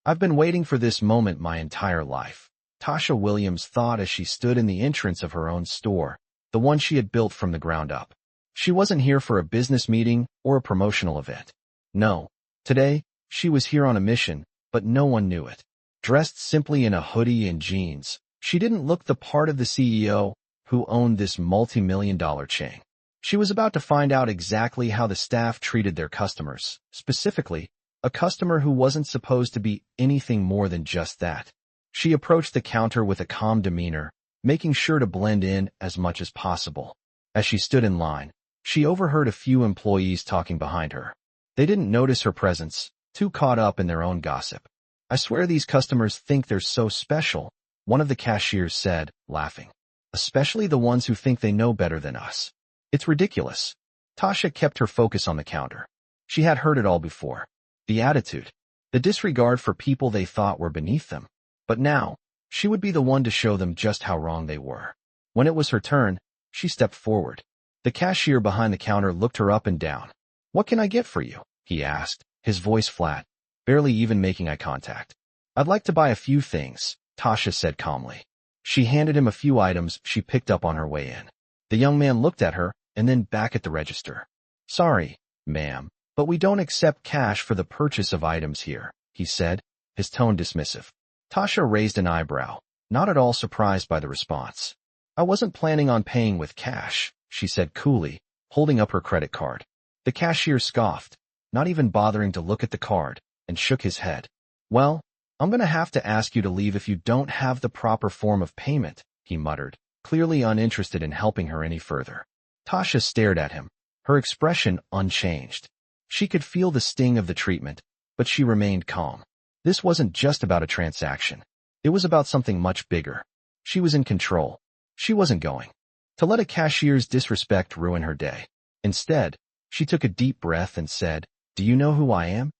I've been waiting for this moment my entire life, Tasha Williams thought as she stood in the entrance of her own store, the one she had built from the ground up. She wasn't here for a business meeting or a promotional event. No, today, she was here on a mission, but no one knew it. Dressed simply in a hoodie and jeans, she didn't look the part of the CEO who owned this multi-million-dollar chain. She was about to find out exactly how the staff treated their customers, specifically, a customer who wasn't supposed to be anything more than just that. She approached the counter with a calm demeanor, making sure to blend in as much as possible. As she stood in line, she overheard a few employees talking behind her. They didn't notice her presence, too caught up in their own gossip. "I swear these customers think they're so special," one of the cashiers said, laughing. "Especially the ones who think they know better than us. It's ridiculous." Tasha kept her focus on the counter. She had heard it all before. The attitude, the disregard for people they thought were beneath them. But now, she would be the one to show them just how wrong they were. When it was her turn, she stepped forward. The cashier behind the counter looked her up and down. "What can I get for you?" he asked, his voice flat, barely even making eye contact. "I'd like to buy a few things," Tasha said calmly. She handed him a few items she picked up on her way in. The young man looked at her and then back at the register. "Sorry, ma'am, but we don't accept cash for the purchase of items here," he said, his tone dismissive. Tasha raised an eyebrow, not at all surprised by the response. "I wasn't planning on paying with cash," she said coolly, holding up her credit card. The cashier scoffed, not even bothering to look at the card, and shook his head. "Well, I'm going to have to ask you to leave if you don't have the proper form of payment," he muttered, clearly uninterested in helping her any further. Tasha stared at him, her expression unchanged. She could feel the sting of the treatment, but she remained calm. This wasn't just about a transaction. It was about something much bigger. She was in control. She wasn't going to let a cashier's disrespect ruin her day. Instead, she took a deep breath and said, "Do you know who I am?"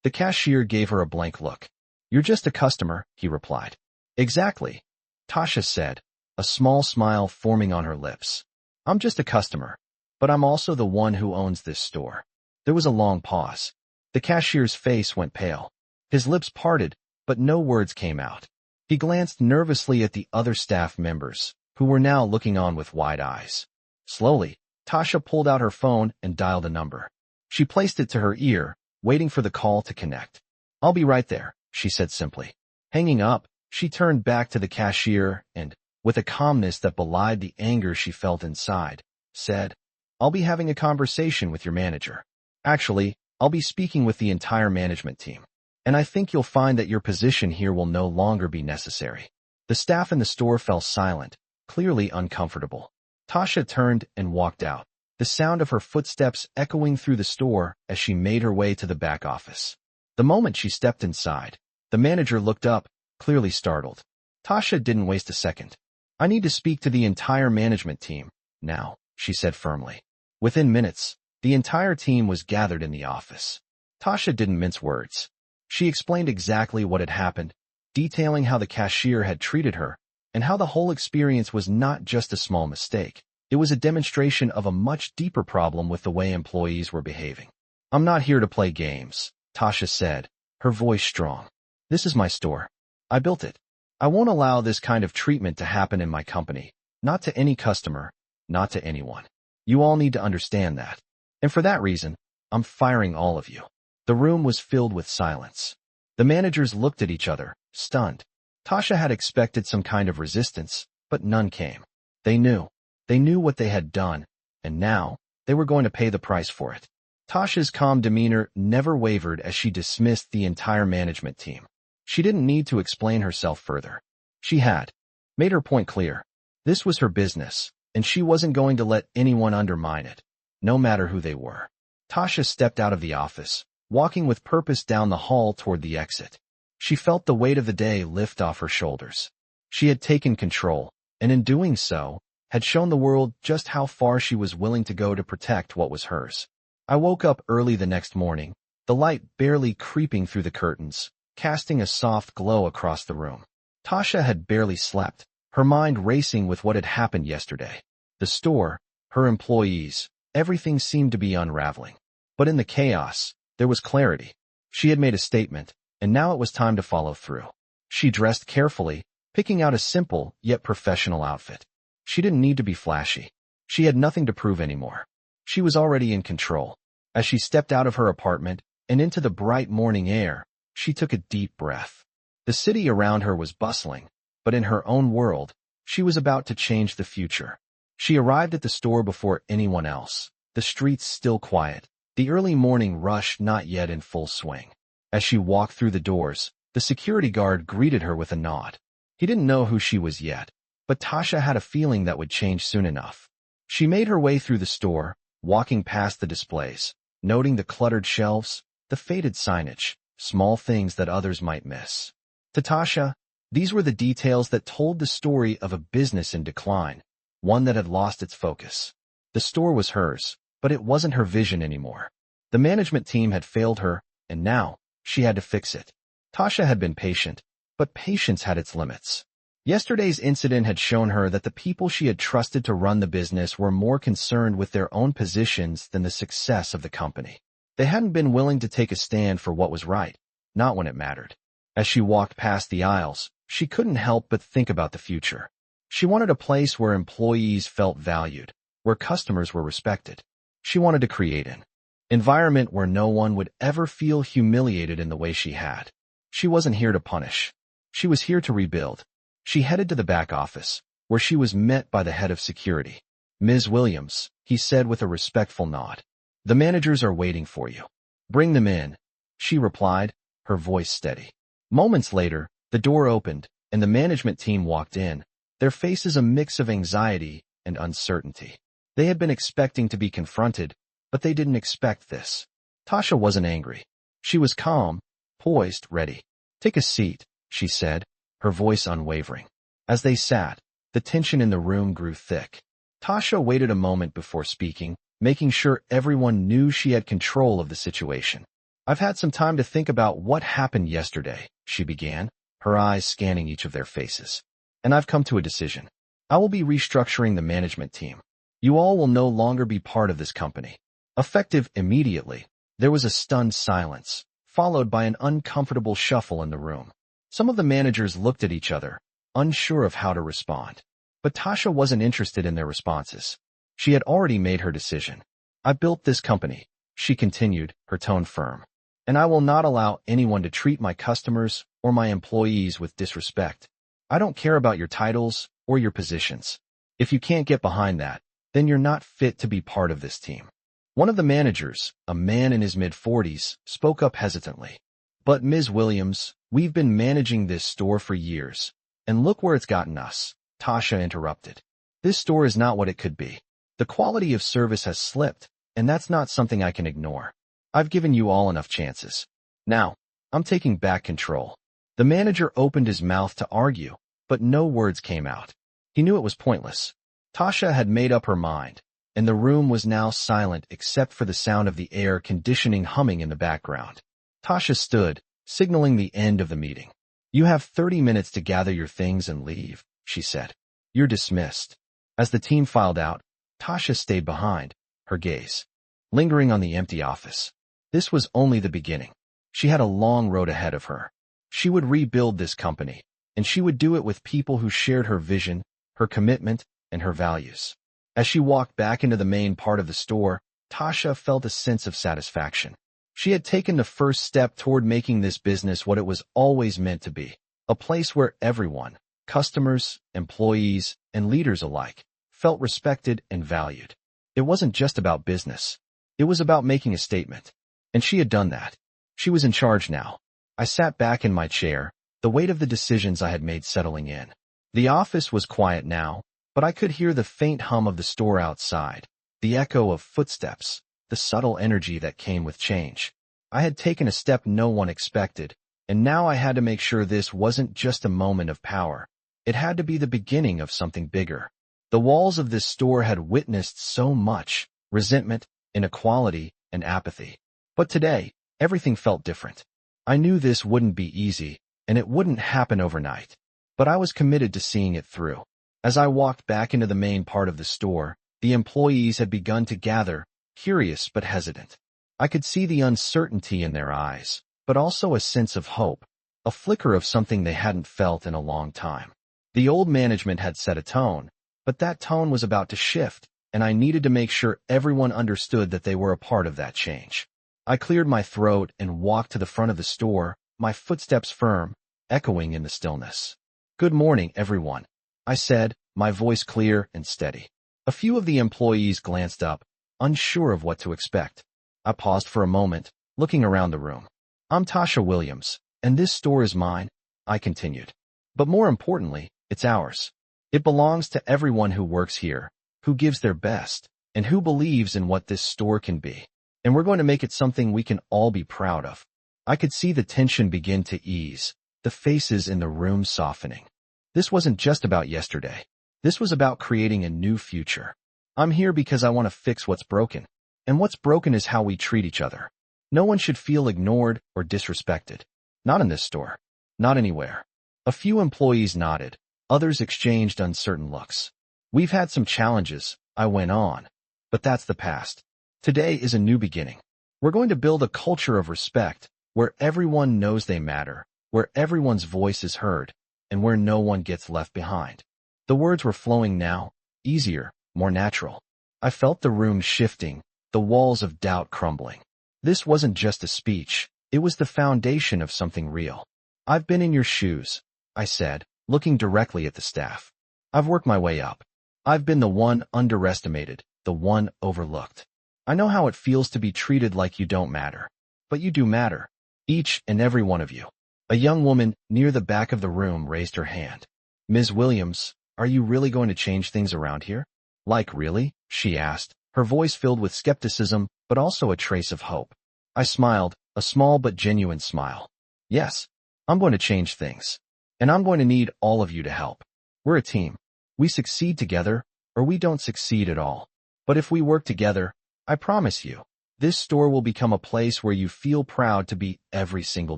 The cashier gave her a blank look. "You're just a customer," he replied. "Exactly," Tasha said, a small smile forming on her lips. "I'm just a customer, but I'm also the one who owns this store." There was a long pause. The cashier's face went pale. His lips parted, but no words came out. He glanced nervously at the other staff members, who were now looking on with wide eyes. Slowly, Tasha pulled out her phone and dialed a number. She placed it to her ear, waiting for the call to connect. "I'll be right there," she said simply. Hanging up, she turned back to the cashier and, with a calmness that belied the anger she felt inside, said, "I'll be having a conversation with your manager. Actually, I'll be speaking with the entire management team. And I think you'll find that your position here will no longer be necessary." The staff in the store fell silent, clearly uncomfortable. Tasha turned and walked out, the sound of her footsteps echoing through the store as she made her way to the back office. The moment she stepped inside, the manager looked up, clearly startled. Tasha didn't waste a second. "I need to speak to the entire management team now," she said firmly. Within minutes, the entire team was gathered in the office. Tasha didn't mince words. She explained exactly what had happened, detailing how the cashier had treated her, and how the whole experience was not just a small mistake. It was a demonstration of a much deeper problem with the way employees were behaving. "I'm not here to play games," Tasha said, her voice strong. "This is my store. I built it. I won't allow this kind of treatment to happen in my company, not to any customer, not to anyone. You all need to understand that. And for that reason, I'm firing all of you." The room was filled with silence. The managers looked at each other, stunned. Tasha had expected some kind of resistance, but none came. They knew. They knew what they had done, and now, they were going to pay the price for it. Tasha's calm demeanor never wavered as she dismissed the entire management team. She didn't need to explain herself further. She had made her point clear. This was her business, and she wasn't going to let anyone undermine it, no matter who they were. Tasha stepped out of the office, walking with purpose down the hall toward the exit. She felt the weight of the day lift off her shoulders. She had taken control, and in doing so, had shown the world just how far she was willing to go to protect what was hers. I woke up early the next morning, the light barely creeping through the curtains, casting a soft glow across the room. Tasha had barely slept, her mind racing with what had happened yesterday. The store, her employees, everything seemed to be unraveling. But in the chaos, there was clarity. She had made a statement, and now it was time to follow through. She dressed carefully, picking out a simple yet professional outfit. She didn't need to be flashy. She had nothing to prove anymore. She was already in control. As she stepped out of her apartment and into the bright morning air, she took a deep breath. The city around her was bustling, but in her own world, she was about to change the future. She arrived at the store before anyone else, the streets still quiet, the early morning rush not yet in full swing. As she walked through the doors, the security guard greeted her with a nod. He didn't know who she was yet, but Tasha had a feeling that would change soon enough. She made her way through the store, walking past the displays, noting the cluttered shelves, the faded signage, small things that others might miss. To Tasha, these were the details that told the story of a business in decline, one that had lost its focus. The store was hers, but it wasn't her vision anymore. The management team had failed her, and now, she had to fix it. Tasha had been patient, but patience had its limits. Yesterday's incident had shown her that the people she had trusted to run the business were more concerned with their own positions than the success of the company. They hadn't been willing to take a stand for what was right, not when it mattered. As she walked past the aisles, she couldn't help but think about the future. She wanted a place where employees felt valued, where customers were respected. She wanted to create an environment where no one would ever feel humiliated in the way she had. She wasn't here to punish. She was here to rebuild. She headed to the back office, where she was met by the head of security. "Ms. Williams," he said with a respectful nod. "The managers are waiting for you." "Bring them in," she replied, her voice steady. Moments later, the door opened, and the management team walked in, their faces a mix of anxiety and uncertainty. They had been expecting to be confronted, but they didn't expect this. Tasha wasn't angry. She was calm, poised, ready. "Take a seat," she said, her voice unwavering. As they sat, the tension in the room grew thick. Tasha waited a moment before speaking, making sure everyone knew she had control of the situation. "I've had some time to think about what happened yesterday," she began, her eyes scanning each of their faces. "And I've come to a decision. I will be restructuring the management team. You all will no longer be part of this company." Effective immediately, there was a stunned silence, followed by an uncomfortable shuffle in the room. Some of the managers looked at each other, unsure of how to respond. But Tasha wasn't interested in their responses. She had already made her decision. "I built this company," she continued, her tone firm. "And I will not allow anyone to treat my customers or my employees with disrespect. I don't care about your titles or your positions. If you can't get behind that, then you're not fit to be part of this team." One of the managers, a man in his mid-40s, spoke up hesitantly. "But Ms. Williams, we've been managing this store for years, and look where it's gotten us," Tasha interrupted. "This store is not what it could be. The quality of service has slipped, and that's not something I can ignore. I've given you all enough chances. Now, I'm taking back control." The manager opened his mouth to argue, but no words came out. He knew it was pointless. Tasha had made up her mind, and the room was now silent except for the sound of the air conditioning humming in the background. Tasha stood, signaling the end of the meeting. "You have 30 minutes to gather your things and leave," she said. "You're dismissed." As the team filed out, Tasha stayed behind, her gaze lingering on the empty office. This was only the beginning. She had a long road ahead of her. She would rebuild this company, and she would do it with people who shared her vision, her commitment, and her values. As she walked back into the main part of the store, Tasha felt a sense of satisfaction. She had taken the first step toward making this business what it was always meant to be, a place where everyone, customers, employees, and leaders alike, felt respected and valued. It wasn't just about business. It was about making a statement. And she had done that. She was in charge now. I sat back in my chair, the weight of the decisions I had made settling in. The office was quiet now, but I could hear the faint hum of the store outside, the echo of footsteps, the subtle energy that came with change. I had taken a step no one expected, and now I had to make sure this wasn't just a moment of power. It had to be the beginning of something bigger. The walls of this store had witnessed so much: resentment, inequality, and apathy. But today, everything felt different. I knew this wouldn't be easy, and it wouldn't happen overnight. But I was committed to seeing it through. As I walked back into the main part of the store, the employees had begun to gather, curious but hesitant. I could see the uncertainty in their eyes, but also a sense of hope, a flicker of something they hadn't felt in a long time. The old management had set a tone, but that tone was about to shift, and I needed to make sure everyone understood that they were a part of that change. I cleared my throat and walked to the front of the store, my footsteps firm, echoing in the stillness. "Good morning, everyone," I said, my voice clear and steady. A few of the employees glanced up, unsure of what to expect. I paused for a moment, looking around the room. "I'm Tasha Williams, and this store is mine," I continued. "But more importantly, it's ours. It belongs to everyone who works here, who gives their best, and who believes in what this store can be. And we're going to make it something we can all be proud of." I could see the tension begin to ease, the faces in the room softening. This wasn't just about yesterday. This was about creating a new future. I'm here because I want to fix what's broken. And what's broken is how we treat each other. No one should feel ignored or disrespected. Not in this store. Not anywhere. A few employees nodded. Others exchanged uncertain looks. "We've had some challenges," I went on. "But that's the past. Today is a new beginning. We're going to build a culture of respect, where everyone knows they matter, where everyone's voice is heard, and where no one gets left behind." The words were flowing now, easier, more natural. I felt the room shifting, the walls of doubt crumbling. This wasn't just a speech, it was the foundation of something real. "I've been in your shoes," I said, looking directly at the staff. "I've worked my way up. I've been the one underestimated, the one overlooked. I know how it feels to be treated like you don't matter. But you do matter. Each and every one of you." A young woman near the back of the room raised her hand. "Ms. Williams, are you really going to change things around here?" "Like really?" she asked, her voice filled with skepticism, but also a trace of hope. I smiled, a small but genuine smile. "Yes, I'm going to change things. And I'm going to need all of you to help. We're a team. We succeed together, or we don't succeed at all. But if we work together, I promise you, this store will become a place where you feel proud to be every single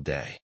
day."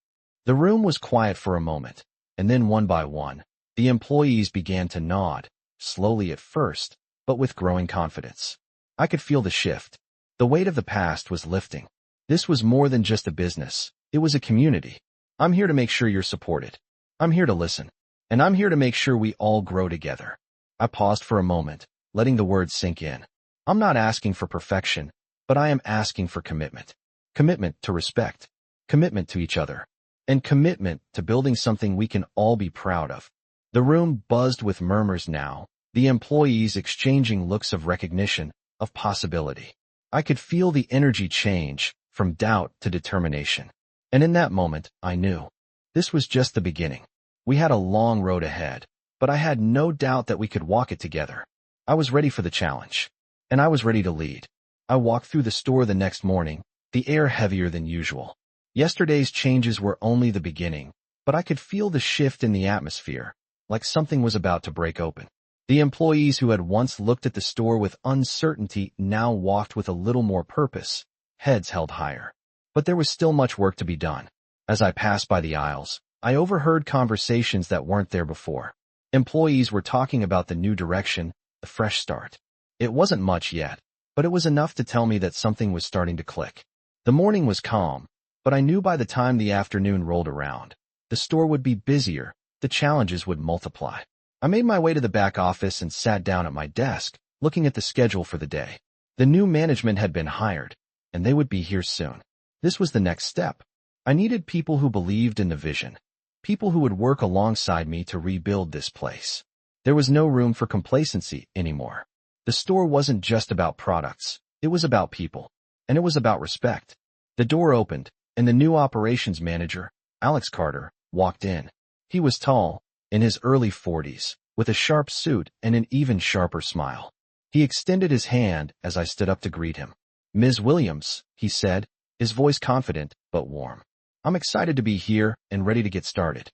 The room was quiet for a moment, and then one by one, the employees began to nod, slowly at first, but with growing confidence. I could feel the shift. The weight of the past was lifting. This was more than just a business. It was a community. "I'm here to make sure you're supported. I'm here to listen. And I'm here to make sure we all grow together." I paused for a moment, letting the words sink in. I'm not asking for perfection, but I am asking for commitment. Commitment to respect. Commitment to each other. And commitment to building something we can all be proud of. The room buzzed with murmurs now, the employees exchanging looks of recognition, of possibility. I could feel the energy change, from doubt to determination. And in that moment, I knew. This was just the beginning. We had a long road ahead, but I had no doubt that we could walk it together. I was ready for the challenge. And I was ready to lead. I walked through the store the next morning, the air heavier than usual. Yesterday's changes were only the beginning, but I could feel the shift in the atmosphere, like something was about to break open. The employees who had once looked at the store with uncertainty now walked with a little more purpose, heads held higher. But there was still much work to be done. As I passed by the aisles, I overheard conversations that weren't there before. Employees were talking about the new direction, the fresh start. It wasn't much yet, but it was enough to tell me that something was starting to click. The morning was calm, but I knew by the time the afternoon rolled around, the store would be busier, the challenges would multiply. I made my way to the back office and sat down at my desk, looking at the schedule for the day. The new management had been hired, and they would be here soon. This was the next step. I needed people who believed in the vision, people who would work alongside me to rebuild this place. There was no room for complacency anymore. The store wasn't just about products, it was about people, and it was about respect. The door opened, and the new operations manager, Alex Carter, walked in. He was tall, in his early 40s, with a sharp suit and an even sharper smile. He extended his hand as I stood up to greet him. "Ms. Williams," he said, his voice confident but warm. "I'm excited to be here and ready to get started."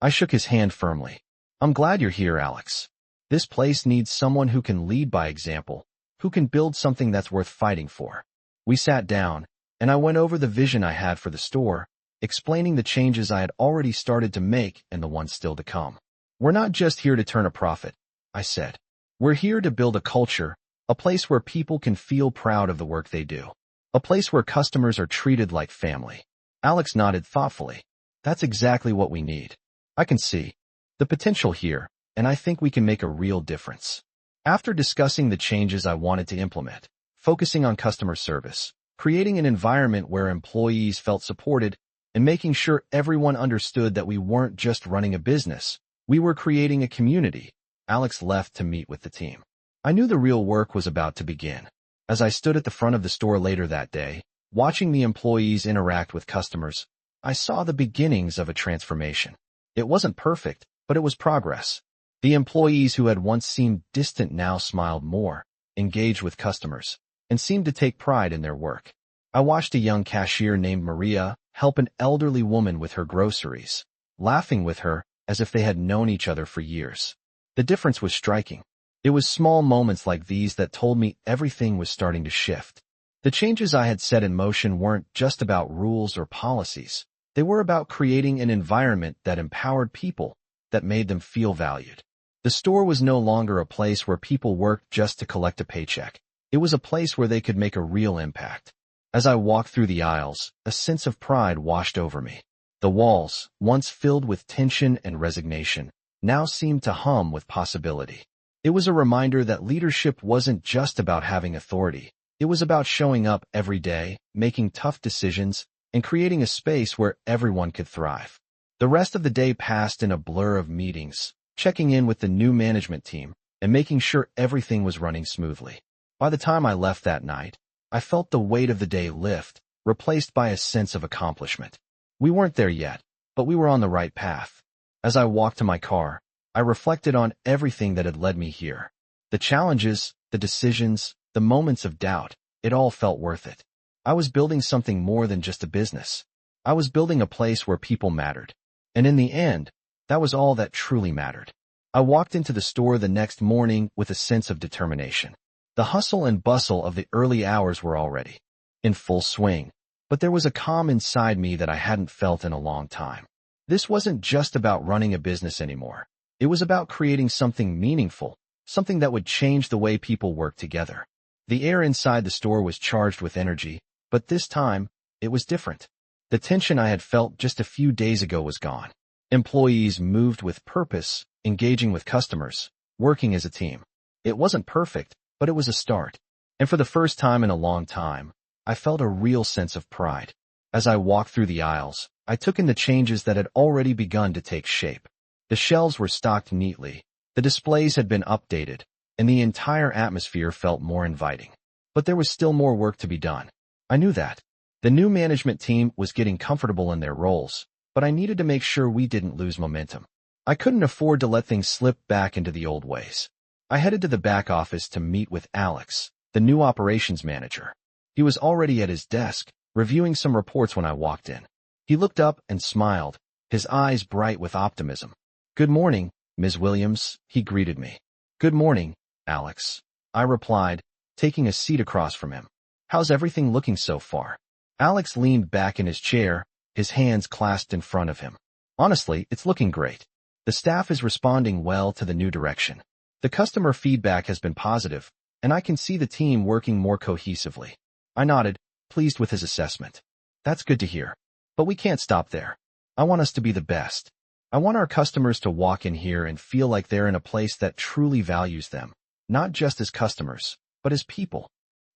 I shook his hand firmly. "I'm glad you're here, Alex. This place needs someone who can lead by example, who can build something that's worth fighting for." We sat down, and I went over the vision I had for the store, explaining the changes I had already started to make and the ones still to come. "We're not just here to turn a profit," I said. "We're here to build a culture, a place where people can feel proud of the work they do, a place where customers are treated like family." Alex nodded thoughtfully. That's exactly what we need. I can see the potential here, and I think we can make a real difference. After discussing the changes I wanted to implement, focusing on customer service, creating an environment where employees felt supported, and making sure everyone understood that we weren't just running a business, we were creating a community, Alex left to meet with the team. I knew the real work was about to begin. As I stood at the front of the store later that day, watching the employees interact with customers, I saw the beginnings of a transformation. It wasn't perfect, but it was progress. The employees who had once seemed distant now smiled more, engaged with customers, and seemed to take pride in their work. I watched a young cashier named Maria help an elderly woman with her groceries, laughing with her as if they had known each other for years. The difference was striking. It was small moments like these that told me everything was starting to shift. The changes I had set in motion weren't just about rules or policies. They were about creating an environment that empowered people, that made them feel valued. The store was no longer a place where people worked just to collect a paycheck. It was a place where they could make a real impact. As I walked through the aisles, a sense of pride washed over me. The walls, once filled with tension and resignation, now seemed to hum with possibility. It was a reminder that leadership wasn't just about having authority. It was about showing up every day, making tough decisions, and creating a space where everyone could thrive. The rest of the day passed in a blur of meetings, checking in with the new management team, and making sure everything was running smoothly. By the time I left that night, I felt the weight of the day lift, replaced by a sense of accomplishment. We weren't there yet, but we were on the right path. As I walked to my car, I reflected on everything that had led me here. The challenges, the decisions, the moments of doubt, it all felt worth it. I was building something more than just a business. I was building a place where people mattered. And in the end, that was all that truly mattered. I walked into the store the next morning with a sense of determination. The hustle and bustle of the early hours were already in full swing, but there was a calm inside me that I hadn't felt in a long time. This wasn't just about running a business anymore. It was about creating something meaningful, something that would change the way people work together. The air inside the store was charged with energy, but this time, it was different. The tension I had felt just a few days ago was gone. Employees moved with purpose, engaging with customers, working as a team. It wasn't perfect, but it was a start. And for the first time in a long time, I felt a real sense of pride. As I walked through the aisles, I took in the changes that had already begun to take shape. The shelves were stocked neatly, the displays had been updated, and the entire atmosphere felt more inviting. But there was still more work to be done. I knew that. The new management team was getting comfortable in their roles, but I needed to make sure we didn't lose momentum. I couldn't afford to let things slip back into the old ways. I headed to the back office to meet with Alex, the new operations manager. He was already at his desk, reviewing some reports when I walked in. He looked up and smiled, his eyes bright with optimism. "Good morning, Ms. Williams," he greeted me. "Good morning, Alex," I replied, taking a seat across from him. "How's everything looking so far?" Alex leaned back in his chair, his hands clasped in front of him. "Honestly, it's looking great. The staff is responding well to the new direction. The customer feedback has been positive, and I can see the team working more cohesively." I nodded, pleased with his assessment. "That's good to hear. But we can't stop there. I want us to be the best. I want our customers to walk in here and feel like they're in a place that truly values them, not just as customers, but as people."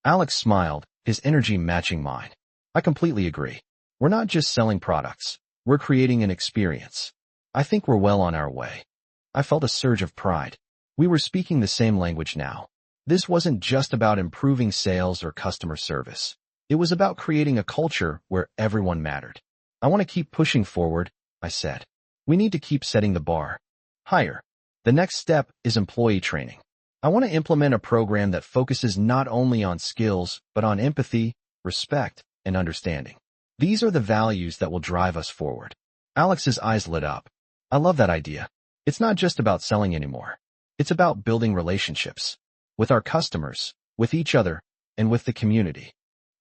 Alex smiled, his energy matching mine. "I completely agree. We're not just selling products. We're creating an experience. I think we're well on our way." I felt a surge of pride. We were speaking the same language now. This wasn't just about improving sales or customer service. It was about creating a culture where everyone mattered. "I want to keep pushing forward," I said. "We need to keep setting the bar higher." The next step is employee training. I want to implement a program that focuses not only on skills, but on empathy, respect, and understanding. These are the values that will drive us forward. Alex's eyes lit up. "I love that idea. It's not just about selling anymore. It's about building relationships. With our customers, with each other, and with the community."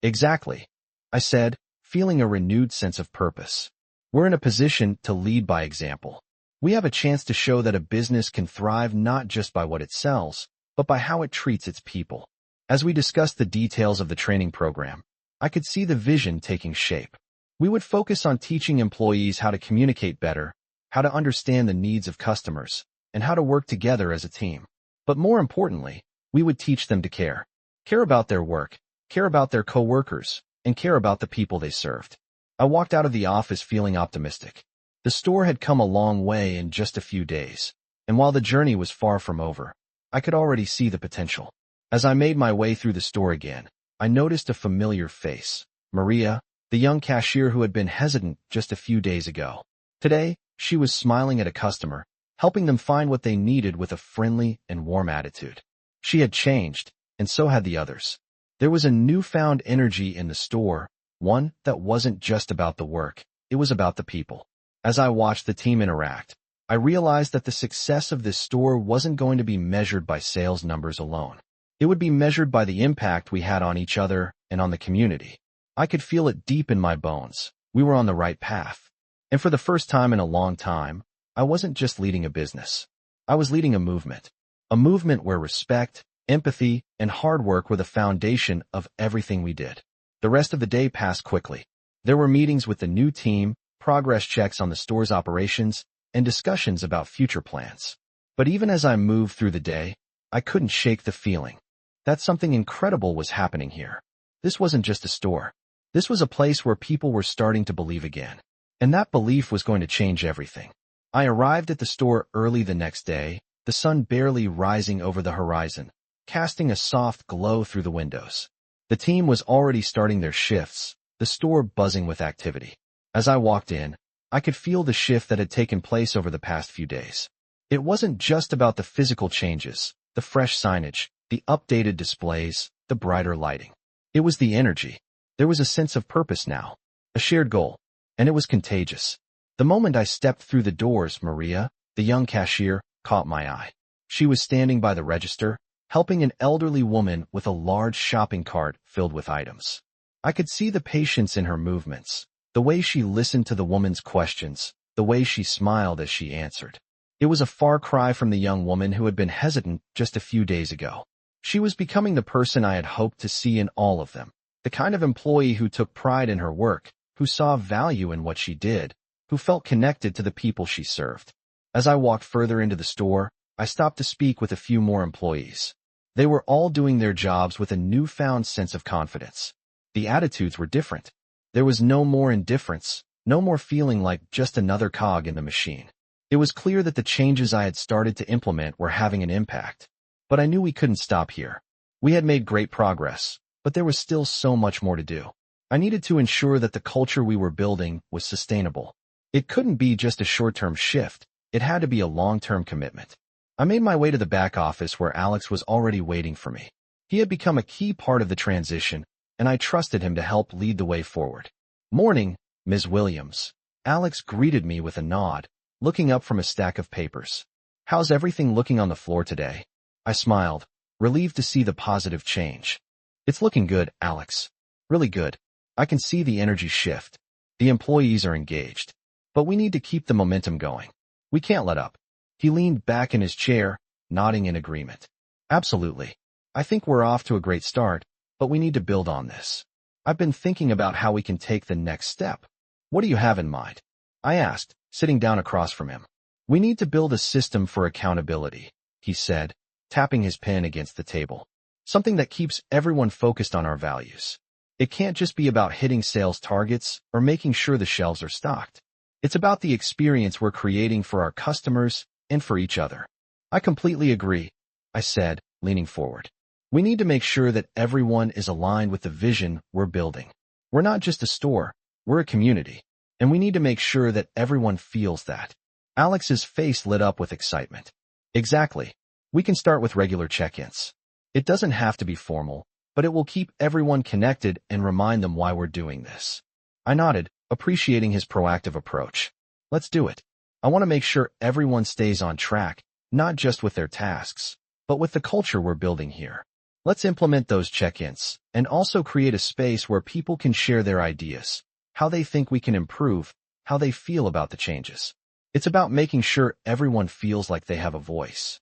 "Exactly," I said, feeling a renewed sense of purpose. We're in a position to lead by example. We have a chance to show that a business can thrive not just by what it sells, but by how it treats its people. As we discussed the details of the training program, I could see the vision taking shape. We would focus on teaching employees how to communicate better, how to understand the needs of customers, and how to work together as a team. But more importantly, we would teach them to care. Care about their work, care about their coworkers, and care about the people they served. I walked out of the office feeling optimistic. The store had come a long way in just a few days, and while the journey was far from over, I could already see the potential. As I made my way through the store again, I noticed a familiar face, Maria, the young cashier who had been hesitant just a few days ago. Today, she was smiling at a customer, helping them find what they needed with a friendly and warm attitude. She had changed, and so had the others. There was a newfound energy in the store, one that wasn't just about the work, it was about the people. As I watched the team interact, I realized that the success of this store wasn't going to be measured by sales numbers alone. It would be measured by the impact we had on each other and on the community. I could feel it deep in my bones. We were on the right path. And for the first time in a long time, I wasn't just leading a business. I was leading a movement where respect, empathy, and hard work were the foundation of everything we did. The rest of the day passed quickly. There were meetings with the new team, progress checks on the store's operations, and discussions about future plans. But even as I moved through the day, I couldn't shake the feeling that something incredible was happening here. This wasn't just a store. This was a place where people were starting to believe again. And that belief was going to change everything. I arrived at the store early the next day, the sun barely rising over the horizon, casting a soft glow through the windows. The team was already starting their shifts, the store buzzing with activity. As I walked in, I could feel the shift that had taken place over the past few days. It wasn't just about the physical changes, the fresh signage, the updated displays, the brighter lighting. It was the energy. There was a sense of purpose now, a shared goal, and it was contagious. The moment I stepped through the doors, Maria, the young cashier, caught my eye. She was standing by the register, helping an elderly woman with a large shopping cart filled with items. I could see the patience in her movements, the way she listened to the woman's questions, the way she smiled as she answered. It was a far cry from the young woman who had been hesitant just a few days ago. She was becoming the person I had hoped to see in all of them, the kind of employee who took pride in her work, who saw value in what she did, who felt connected to the people she served. As I walked further into the store, I stopped to speak with a few more employees. They were all doing their jobs with a newfound sense of confidence. The attitudes were different. There was no more indifference, no more feeling like just another cog in the machine. It was clear that the changes I had started to implement were having an impact. But I knew we couldn't stop here. We had made great progress, but there was still so much more to do. I needed to ensure that the culture we were building was sustainable. It couldn't be just a short-term shift. It had to be a long-term commitment. I made my way to the back office where Alex was already waiting for me. He had become a key part of the transition, and I trusted him to help lead the way forward. "Morning, Ms. Williams." Alex greeted me with a nod, looking up from a stack of papers. "How's everything looking on the floor today?" I smiled, relieved to see the positive change. "It's looking good, Alex. Really good. I can see the energy shift. The employees are engaged. But we need to keep the momentum going. We can't let up." He leaned back in his chair, nodding in agreement. "Absolutely. I think we're off to a great start, but we need to build on this. I've been thinking about how we can take the next step." "What do you have in mind?" I asked, sitting down across from him. "We need to build a system for accountability," he said, tapping his pen against the table. "Something that keeps everyone focused on our values. It can't just be about hitting sales targets or making sure the shelves are stocked. It's about the experience we're creating for our customers and for each other." "I completely agree," I said, leaning forward. "We need to make sure that everyone is aligned with the vision we're building. We're not just a store, we're a community, and we need to make sure that everyone feels that." Alex's face lit up with excitement. "Exactly. We can start with regular check-ins. It doesn't have to be formal, but it will keep everyone connected and remind them why we're doing this." I nodded, appreciating his proactive approach. "Let's do it. I want to make sure everyone stays on track, not just with their tasks, but with the culture we're building here. Let's implement those check-ins and also create a space where people can share their ideas, how they think we can improve, how they feel about the changes. It's about making sure everyone feels like they have a voice."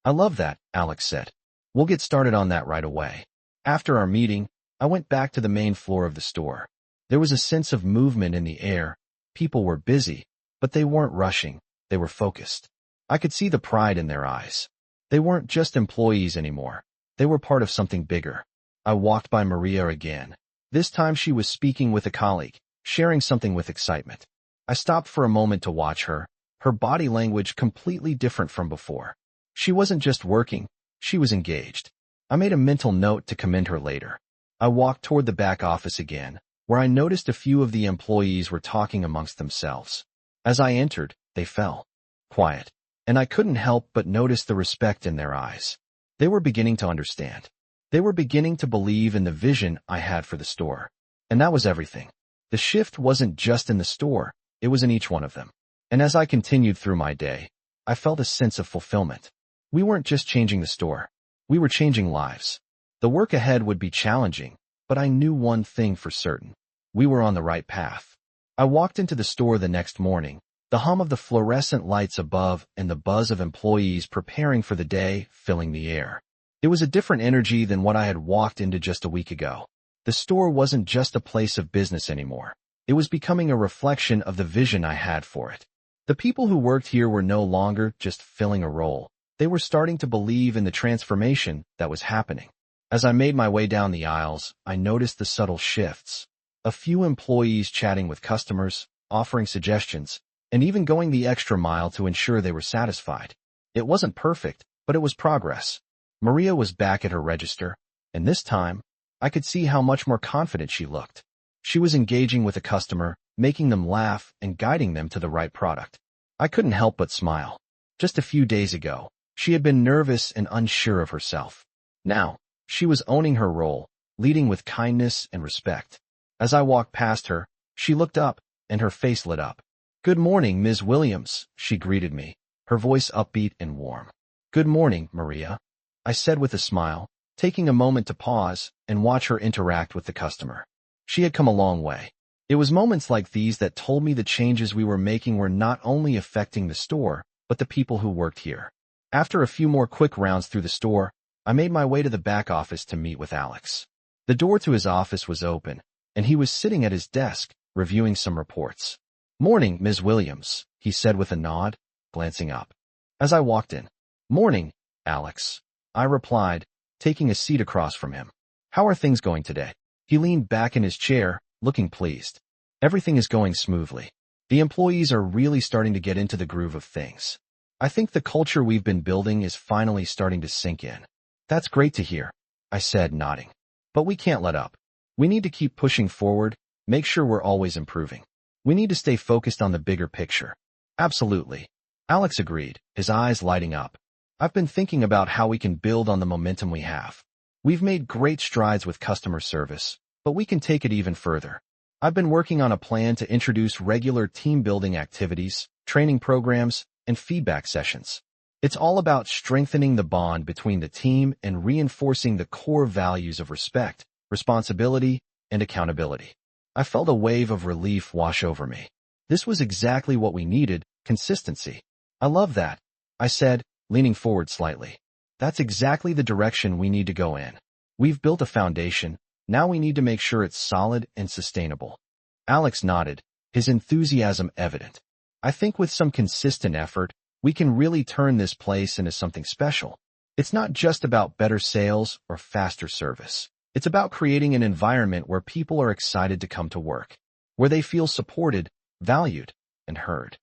"I love that," Alex said. "We'll get started on that right away." After our meeting, I went back to the main floor of the store. There was a sense of movement in the air. People were busy, but they weren't rushing. They were focused. I could see the pride in their eyes. They weren't just employees anymore. They were part of something bigger. I walked by Maria again. This time she was speaking with a colleague, sharing something with excitement. I stopped for a moment to watch her, her body language completely different from before. She wasn't just working, she was engaged. I made a mental note to commend her later. I walked toward the back office again, where I noticed a few of the employees were talking amongst themselves. As I entered, they fell quiet, and I couldn't help but notice the respect in their eyes. They were beginning to understand. They were beginning to believe in the vision I had for the store. And that was everything. The shift wasn't just in the store, it was in each one of them. And as I continued through my day, I felt a sense of fulfillment. We weren't just changing the store. We were changing lives. The work ahead would be challenging, but I knew one thing for certain. We were on the right path. I walked into the store the next morning, the hum of the fluorescent lights above and the buzz of employees preparing for the day filling the air. It was a different energy than what I had walked into just a week ago. The store wasn't just a place of business anymore. It was becoming a reflection of the vision I had for it. The people who worked here were no longer just filling a role. They were starting to believe in the transformation that was happening. As I made my way down the aisles, I noticed the subtle shifts. A few employees chatting with customers, offering suggestions, and even going the extra mile to ensure they were satisfied. It wasn't perfect, but it was progress. Maria was back at her register, and this time, I could see how much more confident she looked. She was engaging with a customer, making them laugh and guiding them to the right product. I couldn't help but smile. Just a few days ago, she had been nervous and unsure of herself. Now, she was owning her role, leading with kindness and respect. As I walked past her, she looked up, and her face lit up. "Good morning, Ms. Williams," she greeted me, her voice upbeat and warm. "Good morning, Maria," I said with a smile, taking a moment to pause and watch her interact with the customer. She had come a long way. It was moments like these that told me the changes we were making were not only affecting the store, but the people who worked here. After a few more quick rounds through the store, I made my way to the back office to meet with Alex. The door to his office was open, and he was sitting at his desk, reviewing some reports. "Morning, Ms. Williams," he said with a nod, glancing up. As I walked in, "Morning, Alex," I replied, taking a seat across from him. "How are things going today?" He leaned back in his chair, looking pleased. "Everything is going smoothly. The employees are really starting to get into the groove of things. I think the culture we've been building is finally starting to sink in." "That's great to hear," I said, nodding. "But we can't let up. We need to keep pushing forward, make sure we're always improving. We need to stay focused on the bigger picture." "Absolutely," Alex agreed, his eyes lighting up. "I've been thinking about how we can build on the momentum we have. We've made great strides with customer service, but we can take it even further. I've been working on a plan to introduce regular team-building activities, training programs, and feedback sessions. It's all about strengthening the bond between the team and reinforcing the core values of respect, responsibility, and accountability." I felt a wave of relief wash over me. This was exactly what we needed, consistency. "I love that," I said, leaning forward slightly. "That's exactly the direction we need to go in. We've built a foundation, now we need to make sure it's solid and sustainable." Alex nodded, his enthusiasm evident. "I think with some consistent effort, we can really turn this place into something special. It's not just about better sales or faster service. It's about creating an environment where people are excited to come to work, where they feel supported, valued, and heard."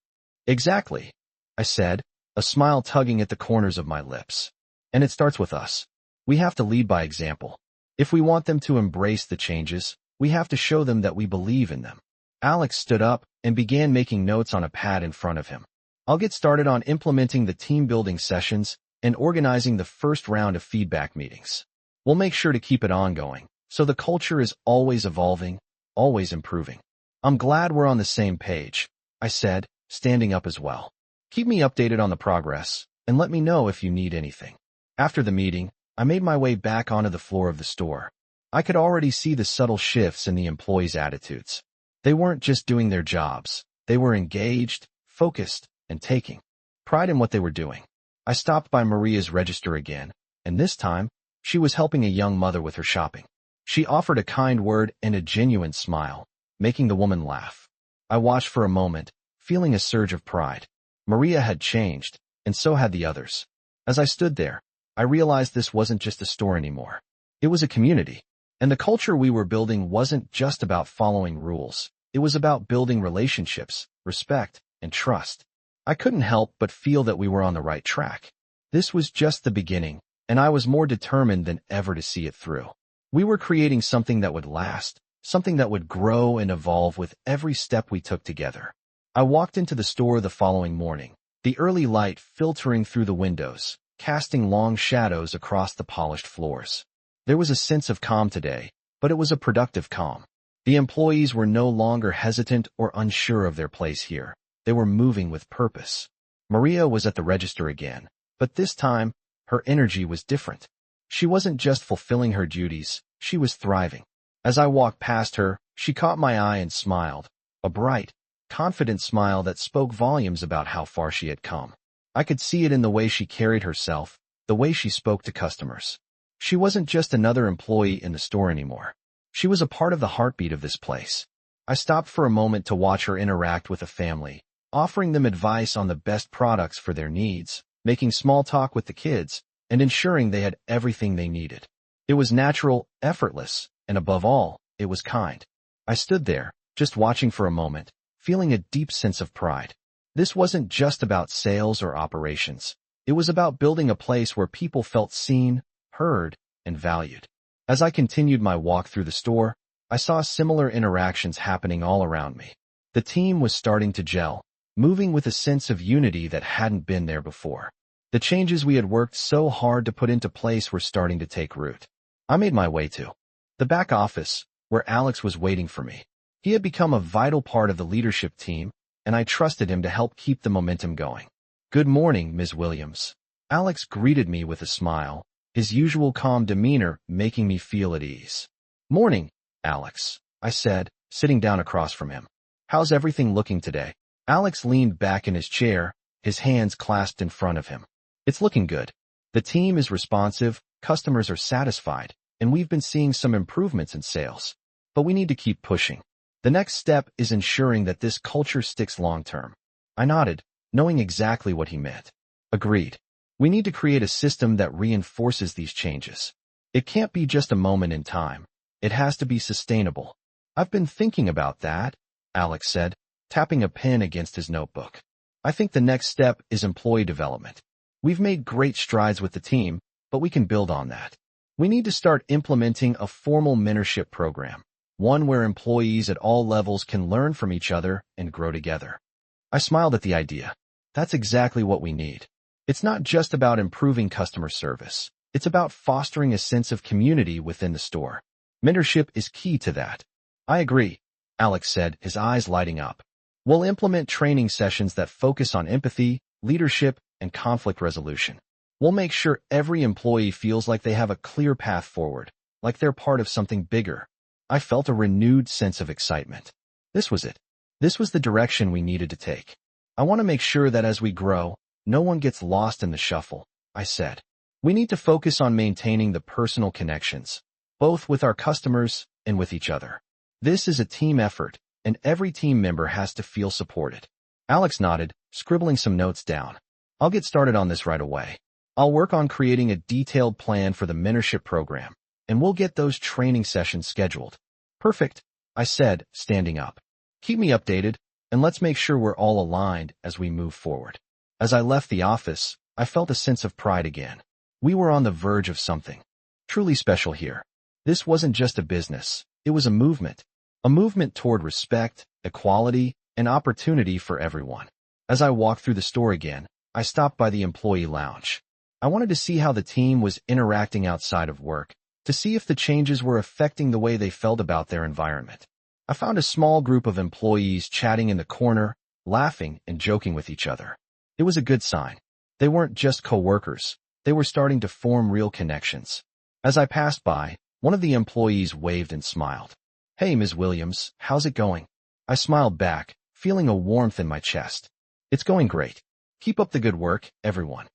"Exactly," I said, a smile tugging at the corners of my lips. "And it starts with us. We have to lead by example. If we want them to embrace the changes, we have to show them that we believe in them." Alex stood up and began making notes on a pad in front of him. "I'll get started on implementing the team-building sessions and organizing the first round of feedback meetings. We'll make sure to keep it ongoing, so the culture is always evolving, always improving." "I'm glad we're on the same page," I said, standing up as well. "Keep me updated on the progress, and let me know if you need anything." After the meeting, I made my way back onto the floor of the store. I could already see the subtle shifts in the employees' attitudes. They weren't just doing their jobs. They were engaged, focused, and taking pride in what they were doing. I stopped by Maria's register again, and this time, she was helping a young mother with her shopping. She offered a kind word and a genuine smile, making the woman laugh. I watched for a moment, feeling a surge of pride. Maria had changed, and so had the others. As I stood there, I realized this wasn't just a store anymore. It was a community. And the culture we were building wasn't just about following rules. It was about building relationships, respect, and trust. I couldn't help but feel that we were on the right track. This was just the beginning, and I was more determined than ever to see it through. We were creating something that would last, something that would grow and evolve with every step we took together. I walked into the store the following morning, the early light filtering through the windows, casting long shadows across the polished floors. There was a sense of calm today, but it was a productive calm. The employees were no longer hesitant or unsure of their place here. They were moving with purpose. Maria was at the register again, but this time, her energy was different. She wasn't just fulfilling her duties, she was thriving. As I walked past her, she caught my eye and smiled, a bright, confident smile that spoke volumes about how far she had come. I could see it in the way she carried herself, the way she spoke to customers. She wasn't just another employee in the store anymore. She was a part of the heartbeat of this place. I stopped for a moment to watch her interact with a family, offering them advice on the best products for their needs, making small talk with the kids, and ensuring they had everything they needed. It was natural, effortless, and above all, it was kind. I stood there, just watching for a moment, feeling a deep sense of pride. This wasn't just about sales or operations. It was about building a place where people felt seen, heard, and valued. As I continued my walk through the store, I saw similar interactions happening all around me. The team was starting to gel, moving with a sense of unity that hadn't been there before. The changes we had worked so hard to put into place were starting to take root. I made my way to the back office, where Alex was waiting for me. He had become a vital part of the leadership team, and I trusted him to help keep the momentum going. "Good morning, Ms. Williams." Alex greeted me with a smile, his usual calm demeanor making me feel at ease. "Morning, Alex," I said, sitting down across from him. "How's everything looking today?" Alex leaned back in his chair, his hands clasped in front of him. "It's looking good. The team is responsive, customers are satisfied, and we've been seeing some improvements in sales. But we need to keep pushing. The next step is ensuring that this culture sticks long-term." I nodded, knowing exactly what he meant. "Agreed. We need to create a system that reinforces these changes. It can't be just a moment in time. It has to be sustainable." "I've been thinking about that," Alex said, tapping a pen against his notebook. "I think the next step is employee development. We've made great strides with the team, but we can build on that. We need to start implementing a formal mentorship program, one where employees at all levels can learn from each other and grow together." I smiled at the idea. That's exactly what we need. It's not just about improving customer service. It's about fostering a sense of community within the store. Mentorship is key to that. "I agree," Alex said, his eyes lighting up. "We'll implement training sessions that focus on empathy, leadership, and conflict resolution. We'll make sure every employee feels like they have a clear path forward, like they're part of something bigger." I felt a renewed sense of excitement. This was it. This was the direction we needed to take. "I want to make sure that as we grow, no one gets lost in the shuffle," I said. "We need to focus on maintaining the personal connections, both with our customers and with each other. This is a team effort, and every team member has to feel supported." Alex nodded, scribbling some notes down. "I'll get started on this right away. I'll work on creating a detailed plan for the mentorship program, and we'll get those training sessions scheduled." "Perfect," I said, standing up. "Keep me updated, and let's make sure we're all aligned as we move forward." As I left the office, I felt a sense of pride again. We were on the verge of something truly special here. This wasn't just a business, it was a movement toward respect, equality, and opportunity for everyone. As I walked through the store again, I stopped by the employee lounge. I wanted to see how the team was interacting outside of work, to see if the changes were affecting the way they felt about their environment. I found a small group of employees chatting in the corner, laughing and joking with each other. It was a good sign. They weren't just coworkers, they were starting to form real connections. As I passed by, one of the employees waved and smiled. "Hey, Ms. Williams, how's it going?" I smiled back, feeling a warmth in my chest. "It's going great. Keep up the good work, everyone."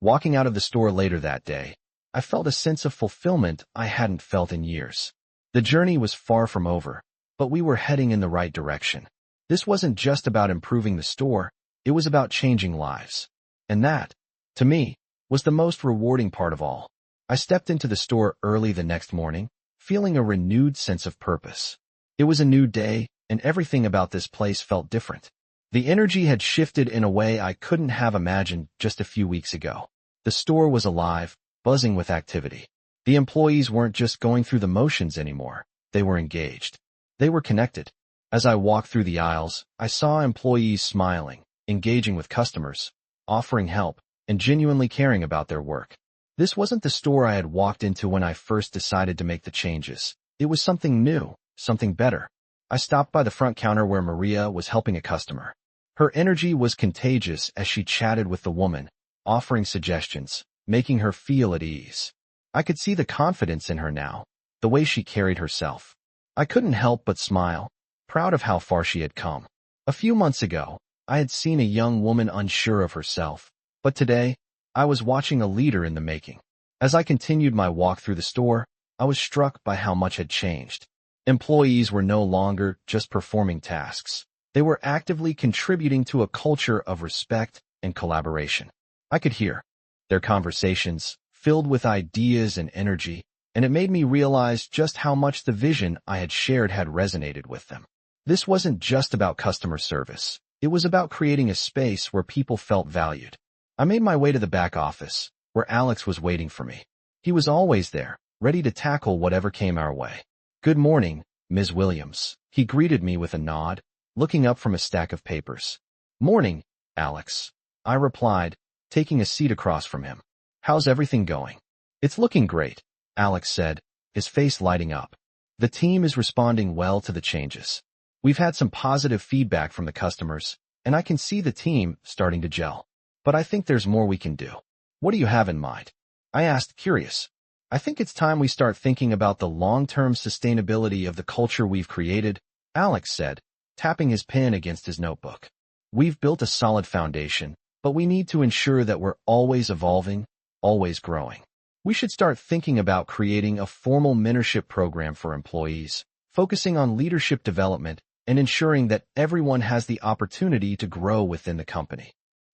Walking out of the store later that day, I felt a sense of fulfillment I hadn't felt in years. The journey was far from over, but we were heading in the right direction. This wasn't just about improving the store, it was about changing lives. And that, to me, was the most rewarding part of all. I stepped into the store early the next morning, feeling a renewed sense of purpose. It was a new day, and everything about this place felt different. The energy had shifted in a way I couldn't have imagined just a few weeks ago. The store was alive, buzzing with activity. The employees weren't just going through the motions anymore. They were engaged. They were connected. As I walked through the aisles, I saw employees smiling, engaging with customers, offering help, and genuinely caring about their work. This wasn't the store I had walked into when I first decided to make the changes. It was something new, something better. I stopped by the front counter where Maria was helping a customer. Her energy was contagious as she chatted with the woman, offering suggestions, making her feel at ease. I could see the confidence in her now, the way she carried herself. I couldn't help but smile, proud of how far she had come. A few months ago, I had seen a young woman unsure of herself, but today, I was watching a leader in the making. As I continued my walk through the store, I was struck by how much had changed. Employees were no longer just performing tasks. They were actively contributing to a culture of respect and collaboration. I could hear their conversations, filled with ideas and energy, and it made me realize just how much the vision I had shared had resonated with them. This wasn't just about customer service. It was about creating a space where people felt valued. I made my way to the back office, where Alex was waiting for me. He was always there, ready to tackle whatever came our way. "Good morning, Ms. Williams." He greeted me with a nod, looking up from a stack of papers. "Morning, Alex," I replied, taking a seat across from him. "How's everything going?" "It's looking great," Alex said, his face lighting up. "The team is responding well to the changes. We've had some positive feedback from the customers, and I can see the team starting to gel. But I think there's more we can do." "What do you have in mind?" I asked, curious. "I think it's time we start thinking about the long-term sustainability of the culture we've created," Alex said, tapping his pen against his notebook. "We've built a solid foundation, but we need to ensure that we're always evolving, always growing. We should start thinking about creating a formal mentorship program for employees, focusing on leadership development and ensuring that everyone has the opportunity to grow within the company."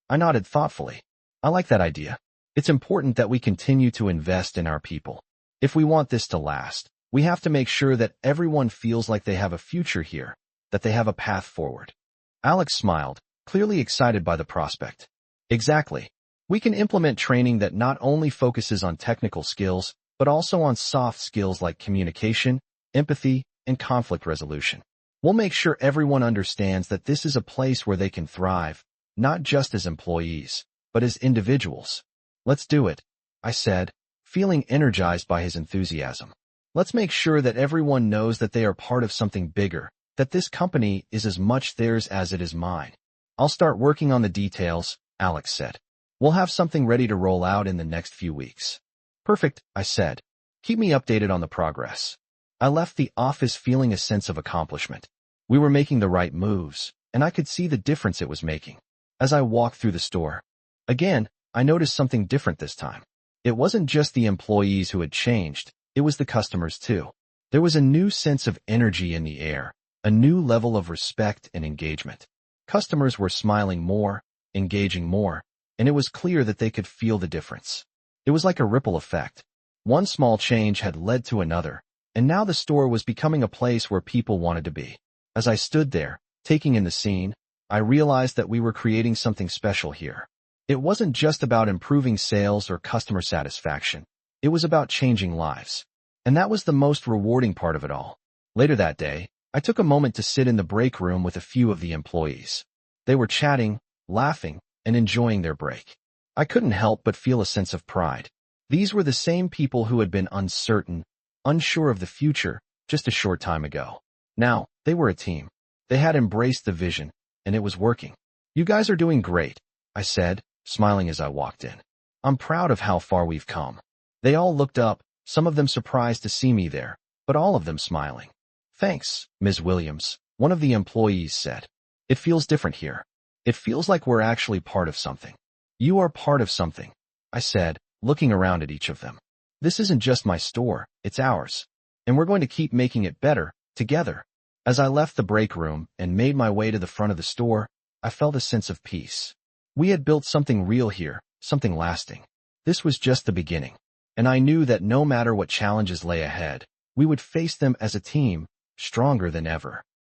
I nodded thoughtfully. "I like that idea. It's important that we continue to invest in our people. If we want this to last, we have to make sure that everyone feels like they have a future here, that they have a path forward." Alex smiled, clearly excited by the prospect. "Exactly. We can implement training that not only focuses on technical skills, but also on soft skills like communication, empathy, and conflict resolution. We'll make sure everyone understands that this is a place where they can thrive, not just as employees, but as individuals." "Let's do it," I said, feeling energized by his enthusiasm. "Let's make sure that everyone knows that they are part of something bigger, that this company is as much theirs as it is mine." "I'll start working on the details," Alex said. "We'll have something ready to roll out in the next few weeks." "Perfect," I said. "Keep me updated on the progress." I left the office feeling a sense of accomplishment. We were making the right moves, and I could see the difference it was making. As I walked through the store, again, I noticed something different this time. It wasn't just the employees who had changed, it was the customers too. There was a new sense of energy in the air, a new level of respect and engagement. Customers were smiling more, engaging more, and it was clear that they could feel the difference. It was like a ripple effect. One small change had led to another, and now the store was becoming a place where people wanted to be. As I stood there, taking in the scene, I realized that we were creating something special here. It wasn't just about improving sales or customer satisfaction. It was about changing lives. And that was the most rewarding part of it all. Later that day, I took a moment to sit in the break room with a few of the employees. They were chatting, laughing, and enjoying their break. I couldn't help but feel a sense of pride. These were the same people who had been uncertain, unsure of the future, just a short time ago. Now, they were a team. They had embraced the vision, and it was working. "You guys are doing great," I said, smiling as I walked in. "I'm proud of how far we've come." They all looked up, some of them surprised to see me there, but all of them smiling. "Thanks, Ms. Williams," one of the employees said. "It feels different here. It feels like we're actually part of something." "You are part of something," I said, looking around at each of them. "This isn't just my store, it's ours. And we're going to keep making it better, together." As I left the break room and made my way to the front of the store, I felt a sense of peace. We had built something real here, something lasting. This was just the beginning, and I knew that no matter what challenges lay ahead, we would face them as a team, stronger than ever.